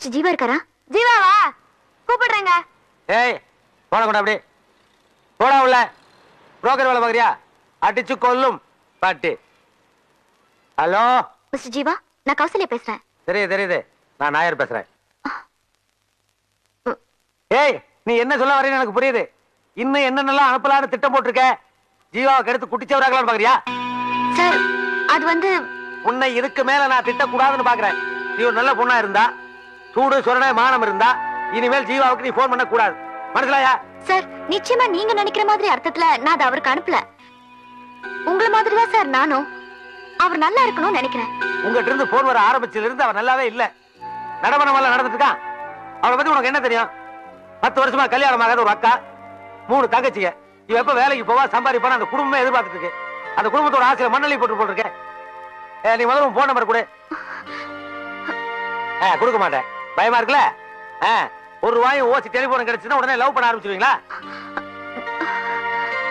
Mister Jeeva இருக்காரா? ஜீவாவா கூப்பிடுறேங்க. ஏய் போட கூட அப்படி போடா உள்ள. புரோக்கர் வேலை பாக்குறியா? அடிச்சு கொல்லும் பாட்டு. ஹலோ மிஸ்டர் ஜீவா, நான் கௌசல்யா பேசுறேன். தெரியுது தெரியுது, நான் நாயர் பேசுறேன். ஏய் நீ என்ன சொல்ல வரீன்னு எனக்கு புரியுது. இன்னும் என்னென்னலாம் அனுப்பலான்னு திட்டம் போட்டிருக்க. ஜீவாவை கெடுத்து குட்டிச்சவராகலான்னு பாக்குறியா? சார் அது வந்து உன்னை இதுக்கு மேல நான் திட்டக்கூடாதுன்னு பாக்குறேன். நீ ஒரு நல்ல பொண்ணா இருந்தா, சூடு சொரணை மானம் இருந்தா, இனிமேல் ஜீவாவுக்கு நீ போன் பண்ண கூடாது. மனசிலாயா? சார் நிச்சயமா நீங்க நினைக்கிற மாதிரி அர்த்தத்துல நான் அதை அவருக்கு அனுப்பல. உங்களை மாதிரிதான் சார் நானும் அவர் நல்லா இருக்கணும்னு நினைக்கிறேன். உங்ககிட்ட இருந்து போன் வர ஆரம்பிச்சதுல இருந்து அவர் நல்லாவே இல்ல. நடமனம் எல்லாம் நடந்துட்டு இருக்கான். அவளை பத்தி உனக்கு என்ன தெரியும்? 10 வருஷமா கல்யாணம் ஆகாத ஒரு அக்கா, 3 தங்கச்சிங்க. இவ எப்ப வேலைக்கு போவா, சம்பாதிப்பான அந்த குடும்பமே எதிர்பார்த்துட்டு இருக்கு. அந்த குடும்பத்தோட ஆசையில மண்ணலி போட்டு போட்டிருக்கேன். நீ முதல்ல உன் போன் நம்பர் கொடு. கொடுக்க மாட்டேன், பயமா இருக்குல்ல? ₹1 ஓசி டெலிபோன் கிடைச்சுன்னா உடனே லவ் பண்ண ஆரம்பிச்சிருவீங்களா?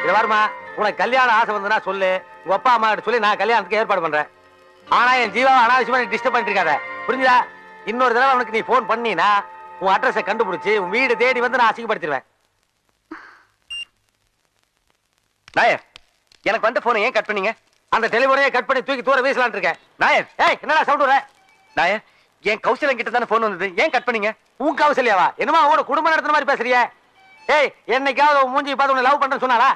இது வருமா, உனக்கு கல்யாணம் ஆசை வந்ததுன்னா சொல்லு. உங்க அப்பா அம்மா கிட்ட சொல்லி நான் கல்யாணத்துக்கு ஏற்பாடு பண்றேன். ஆனா என் ஜீவாவை அனாவசியமா நீ டிஸ்டர்ப் பண்ணிட்டு இருக்காத, புரிஞ்சுதா? இன்னொரு தடவை அவனுக்கு நீ போன் பண்ணினா உன் அட்ரஸை கண்டுபிடிச்சு உன் வீடு தேடி வந்து நான் அசிங்கப்படுத்திடுவேன். நாயர், எனக்கு வந்த போனை ஏன் கட் பண்ணீங்க? அந்த டெலிபோனையே கட் பண்ணி தூக்கி தூர வீசலான்னு இருக்கேன். நாயர், ஏய் என்னடா சவுண்ட் வர? நாயர், என் கௌசல்யம் கிட்ட தானே போன் வந்தது, ஏன் கட் பண்ணீங்க? உன் கௌசல்யாவா? என்னமா அவனோட குடும்பம் நடத்துற மாதிரி பேசுறிய? ஏய் என்னைக்காவது உன் மூஞ்சி பார்த்து உன்னை லவ் பண்றேன்னு சொன்னாரா?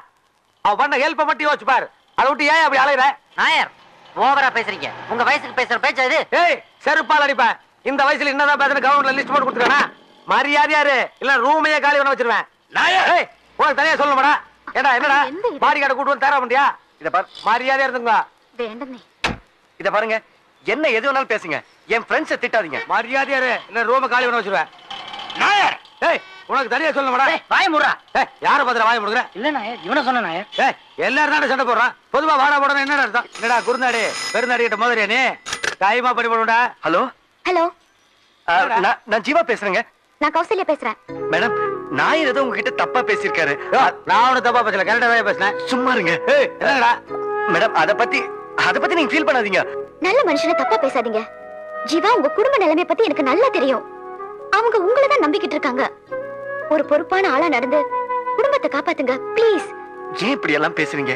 அவ பண்ண ஹெல்ப்பை மட்டும் யோசிச்சு பாரு. அதை விட்டு ஏன் அப்படி அலையிற? நாயர், ஓவரா பேசுறீங்க. உங்க வயசுக்கு பேசுற பேச்சு இது. ஏய் செருப்பால் அடிப்பேன். இந்த வயசுல என்னதான் பேசுற கவர்மெண்ட்ல லிஸ்ட் போட்டு கொடுத்துருக்கானா? மரியாதையாரு இல்ல ரூமையே காலி பண்ண வச்சிருவேன். நாயர், ஏய் உனக்கு தனியா சொல்லணுமாடா? ஏடா என்னடா பாடி கார்டு கூட்டு வந்து தர பண்ணியா? இத பாரு, மரியாதையா இருந்துங்க. வேண்டமே. இத பாருங்க, என்ன எது வேணாலும் பேசுங்க, என் ஃப்ரெண்ட்ஸை திட்டாதீங்க. மரியாதையாரு இல்ல ரூமை காலி பண்ண வச்சிருவேன். நாயர், ஏய் உனக்கு தனியா சொல்லணுமாடா? வாய் முறா. ஏய் யார பத்திர வாய் முடுக்குற? இல்ல நாயர், இவன சொன்ன நாயர். ஏய் எல்லாரும் தானே சண்டை போடுறான். பொதுவா வாடா போடணும் என்னடா அர்த்தம்? என்னடா குருநாடி பெருநாடி கிட்ட மோதிரியா நீ? கைமா பண்ணி போடுடா. ஹலோ ஹலோ, நான் ஜீவா பேசுறேங்க. நான் கௌசல்யா பேசுறேன். மேடம், நாயர் ஏதோ உங்ககிட்ட தப்பா பேசியிருக்காரு. நான் ஒன்னும் தப்பா பேசல, கரெக்டா தான் பேசினேன். சும்மா இருங்க. ஏய் என்னடா? மேடம், அத பத்தி நீங்க ஃபீல் பண்ணாதீங்க. நல்ல மனுஷனை தப்பா பேசாதீங்க. ஜீவா உங்க குடும்ப நிலைமை பத்தி எனக்கு நல்லா தெரியும். அவங்க உங்களை தான் நம்பிக்கிட்டு இருக்காங்க. ஒரு பொறுப்பான ஆளா நடந்து குடும்பத்தை காப்பாத்துங்க ப்ளீஸ். ஏன் இப்படி எல்லாம் பேசுறீங்க?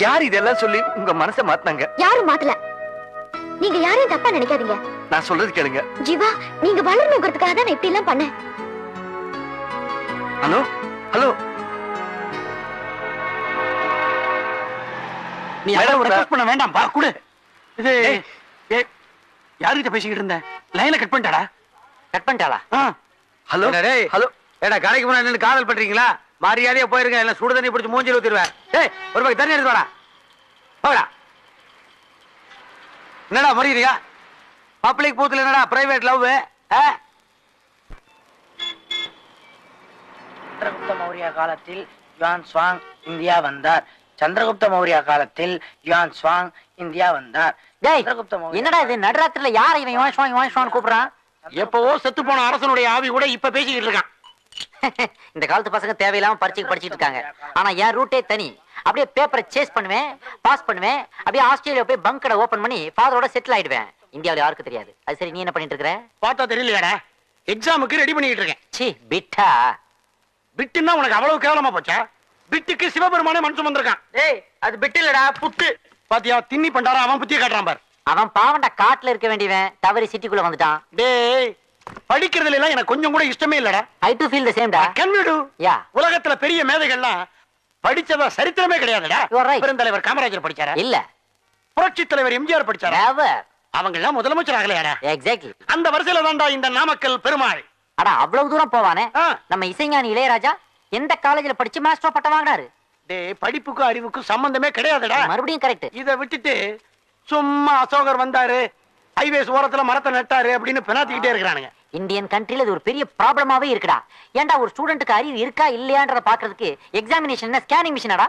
யார் இதெல்லாம் சொல்லி உங்க மனசை மாத்தினாங்க? யாரும் மாத்தல. நீங்க யாரையும் தப்பா நினைக்காதீங்க. நான் சொல்றது கேளுங்க. ஜீவா நீங்க வளரணுங்கிறதுக்காக தான் நான் இப்படி எல்லாம் பண்ணேன். ஹலோ ஹலோ, நீ மேடம், ரெக்வெஸ்ட் பண்ண வேண்டாம் பா குடு. இது யார்கிட்ட பேசிக்கிட்டு இருந்த? லைன்ல கட் பண்ணிட்டாடா. கட் பண்ணிட்டாளா? ஹலோ டேய் ஹலோ. ஏடா கடைக்கு முன்னாடி நின்னு காதல் பண்றீங்களா? மரியாதையா போயிருங்க, இல்ல சுடு தண்ணி பிடிச்சு மூஞ்சில ஊத்திடுவேன். டேய் ஒரு பக்கம் தண்ணி எடுத்து வாடா. போடா. என்னடா மறியறியா? பப்ளிக் பூத்துல என்னடா பிரைவேட் லவ்? சந்திரகுப்த மௌரிய காலத்தில் யுவான் சுவாங் இந்தியா வந்தார். சந்திரகுப்த மௌரிய காலத்தில் யுவான் சுவாங் இந்தியா வந்தார். டேய் என்னடா இது நடுராத்திரில யாரை இவன் யுவான் சுவாங் யுவான் சுவாங் கூப்பிடுறான்? எப்பவோ செத்து போன அரசனுடைய ஆவி கூட இப்ப பேசிக்கிட்டு இருக்கான். இந்த காலத்து பசங்க தேவையில்லாம படிச்சுட்டு இருக்காங்க. ஆனா என் ரூட்டே தனி. அப்படியே பேப்பரை சேஸ் பண்ணுவேன், பாஸ் பண்ணுவேன், அப்படியே ஆஸ்திரேலியா போய் பங்க் கடை ஓபன் பண்ணி ஃபாதரோட செட்டில் ஆயிடுவேன். இந்தியாவில் யாருக்கு தெரியாது. அது சரி, நீ என்ன பண்ணிட்டு இருக்கற? பார்த்தா தெரியலையாடா, எக்ஸாமுக்கு ரெடி பண்ணிட்டு இருக்கேன். சி பிட்டா. பிட்டுன்னா உனக்கு அவ்வளவு கேவலமா போச்சா? பிட்டுக்கு சிவபெருமானே மனுஷன் வந்திருக்கான். டேய் அது பிட்டு இல்லடா, புட்டு. பாத்தியா திண்ணி பண்டாரா அவன் புத்திய காட்டுறான் பார். அவன் பாவண்டா காட்டுல இருக்க வேண்டியவன் தவறி சிட்டிக்குள்ள வந்துட்டான். டேய் படிக்கிறதுல எல்லாம் எனக்கு கொஞ்சம் கூட இஷ்டமே இல்லடா. I do feel the same டா. Can you do? யா. உலகத்துல பெரிய மேதைகள்லாம் படிச்சதா சரித்திரமே கிடையாதுடா. பெருந்தலைவர் காமராஜர் படிச்சாரா? இல்ல. புரட்சி தலைவர் எம்ஜிஆர் படிச்சாரா? நெவர். அவங்க எல்லாம் முதலமைச்சர் ஆகலையாடா? எக்ஸாக்ட்லி. அந்த வரிசையில தான்டா இந்த நாமக்கல் பெருமாள். அட அவ்வளவு தூரம் போவானே. நம்ம இசைஞானி இளையராஜா எந்த காலேஜ்ல படிச்சு மாஸ்டர் பட்டம் வாங்கினாரு? டேய் படிப்புக்கும் அறிவுக்கும் சம்பந்தமே கிடையாதுடா. மறுபடியும் கரெக்ட். இத விட்டுட்டு சும்மா அசோகர் வந்தாரு, ஹைவேஸ் ஓரத்துல மரத்தை நட்டாரு அப்படின்னு பெனாத்திக்கிட்டே இருக்கிறானுங்க. இந்தியன் கண்ட்ரில இது ஒரு பெரிய ப்ராப்ளமாவே இருக்குடா. ஏன்டா ஒரு ஸ்டூடெண்ட்க்கு அறிவு இருக்கா இல்லையான்றத பாக்குறதுக்கு எக்ஸாமினேஷன் என்ன ஸ்கேனிங் மிஷினடா?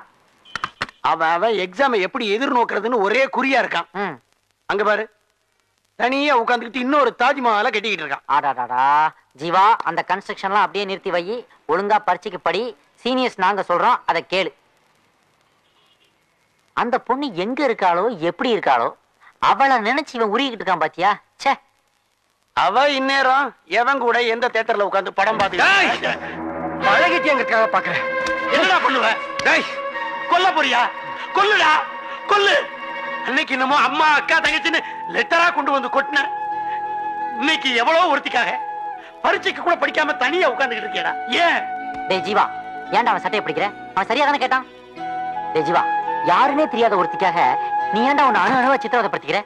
அவன் எக்ஸாமை எப்படி எதிர்நோக்குறதுன்னு ஒரே குறியா இருக்கான். அங்க பாரு, தனியா உட்காந்துக்கிட்டு இன்னொரு தாஜ்மஹாலை கட்டிக்கிட்டு இருக்கான். ஆடாடாடா ஜீவா, அந்த கன்ஸ்ட்ரக்ஷன்லாம் அப்படியே நிறுத்தி வை. ஒழுங்கா பரீட்சைக்கு படி. சீனியர்ஸ் நாங்க சொல்றோம், அதை கேளு. அந்த பொண்ணு எங்க இருக்காளோ எப்படி இருக்காளோ அவளை நினைச்சு இவன் உருகிட்டு இருக்கான் பாத்தியா? ச்சே. அவ இந்நேரம் எவன் கூட எந்த தியேட்டர்ல உட்கார்ந்து படம் பாத்து பழகிட்டு எங்களுக்காக பாக்குறேன். என்னடா பண்ணுவ? டேய், கொல்ல போறியா? கொல்லுடா, கொல்லு. அன்னைக்கு என்னமோ அம்மா அக்கா தங்கச்சின்னு லெட்டரா கொண்டு வந்து கொட்டின. இன்னைக்கு எவ்வளவு ஒருத்திக்காக பரீட்சைக்கு கூட படிக்காம தனியா உட்கார்ந்துகிட்டு இருக்கியடா. ஏன்? டேய் ஜீவா, ஏன்டா அவன் சட்டையை பிடிக்கிற? அவன் சரியா தானே கேட்டான். டேய் ஜீவா, யாருன்னே தெரியாத ஒருத்திக்காக நீ ஏன்டா உன்னை அணு அணுவா சித்திரவதைப்படுத்திக்கிற?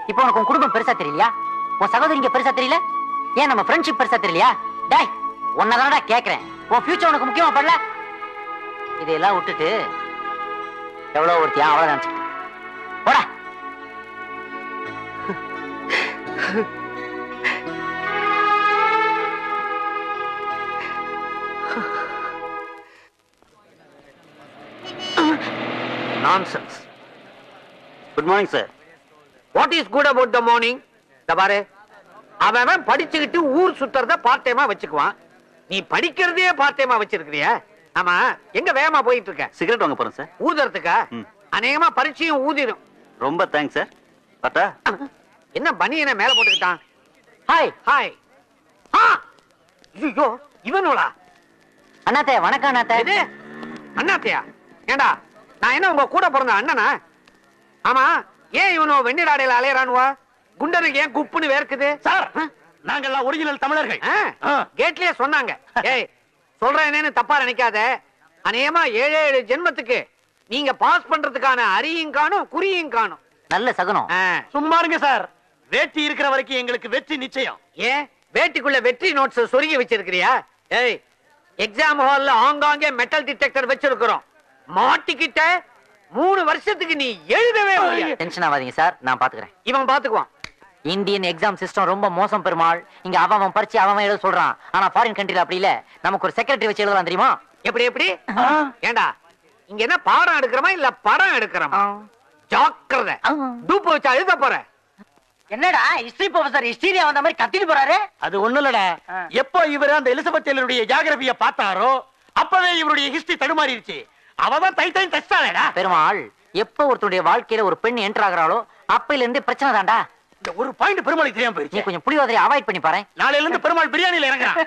இப்போ உனக்கு உன் குடும்பம் பெருசா தெரியலையா? உன் சகோதரிங்க பெருசா தெரியல? ஏன் நம்ம ஃப்ரெண்ட்ஷிப் பெருசா தெரியலையா? டேய், உன்னதானடா கேக்குறேன். உன் ஃபியூச்சர் உனக்கு முக்கியமா படல? இதெல்லாம் விட்டுட்டு எவ்வளவு ஒருத்தியா அவளை நினைச்சுக்கிட்டு போடா. Nonsense. Good morning sir. What is good about the morning? பாரு, அவன் படிச்சுக்கிட்டு ஊர் சுத்துறத பார்ட் டைமா வச்சுக்குவான். நீ படிக்கிறதே பார்ட் டைமா வச்சிருக்கிறியா? ஆமா, எங்க வேகமா போயிட்டு இருக்க? சிகரெட் வாங்க போறேன் சார். ஊதுறதுக்கா? அநேகமா பரீட்சையும் ஊதிரும். ரொம்ப தேங்க்ஸ் சார். பட்டா என்ன பனியனை மேல போட்டுக்கிட்டான்? Hi hi. ஐயோ, இவனோடா? அண்ணாத்தே வணக்கம். அண்ணாத்தே. இது அண்ணாத்தையா? ஏண்டா, நான் என்ன உங்க கூட பிறந்த அண்ணனா? ஆமா, ஏன் இவனோ வெண்ணிடாடையில அலையறானுவா? குண்டனுக்கு ஏன் குப்புன்னு வேர்க்குது? சார், நாங்கெல்லாம் ஒரிஜினல் தமிழர்கள். கேட்லயே சொன்னாங்க. ஏய், சொல்றேன் என்னன்னு தப்பா நினைக்காத. அநேகமா 7 ஜென்மத்துக்கு நீங்க பாஸ் பண்றதுக்கான அரியும் காணும் குறியும் காணும். நல்ல சகுனம். சும்மா இருங்க சார். வேட்டி இருக்கிற வரைக்கும் எங்களுக்கு வெற்றி நிச்சயம். ஏன் வேட்டிக்குள்ள வெற்றி நோட்ஸ் சொருகி வச்சிருக்கிறியா? ஏய், எக்ஸாம் ஹால்ல ஆங்காங்கே மெட்டல் டிடெக்டர் வச்சிருக்கிறோம். மாட்டிக்கிட்ட 3 வருஷத்துக்கு நீ எழுதவே முடியாது. டென்ஷன் ஆகாதீங்க சார், நான் பாத்துக்கிறேன். இவன் பாத்துக்குவான். இந்தியன் எக்ஸாம் சிஸ்டம் ரொம்ப மோசம் பெருமாள். இங்க அவன் பறிச்சு அவன் எழுத சொல்றான். ஆனா ஃபாரின் கண்ட்ரில அப்படி இல்ல. நமக்கு ஒரு செக்ரட்டரி வச்சு எழுதலாம் தெரியுமா? எப்படி எப்படி? ஏண்டா, இங்க என்ன பாடம் எடுக்கிறமா இல்ல படம் எடுக்கிறமா? ஜாக்கிரதை, டூப்பு வச்சு எழுத போற. என்னடா ஹிஸ்டரி ப்ரொஃபசர் ஹிஸ்டரியா வந்த மாதிரி கத்திட்டு போறாரு? அது ஒண்ணு இல்லடா. எப்போ இவர் அந்த எலிசபெத் டெய்லருடைய ஜியோகிராஃபியை பார்த்தாரோ அப்பவே இவருடைய ஹிஸ்டரி தடுமாறிடுச்சு. அவதான் தை தை தச்சாலேடா. பெருமாள், எப்போ ஒருத்தருடைய வாழ்க்கையில ஒரு பெண் என்டர் ஆகுறாளோ அப்பையில இருந்து பிரச்சனை தான்டா. இந்த ஒரு பாயிண்ட் பெருமாளுக்கு தெரியாம நீ போயிடுச்சு. கொஞ்சம் புளியோதரை அவாய்ட் பண்ணி பாரு. நாளையில இருந்து பெருமாள் பிரியாணில இறங்குறான்.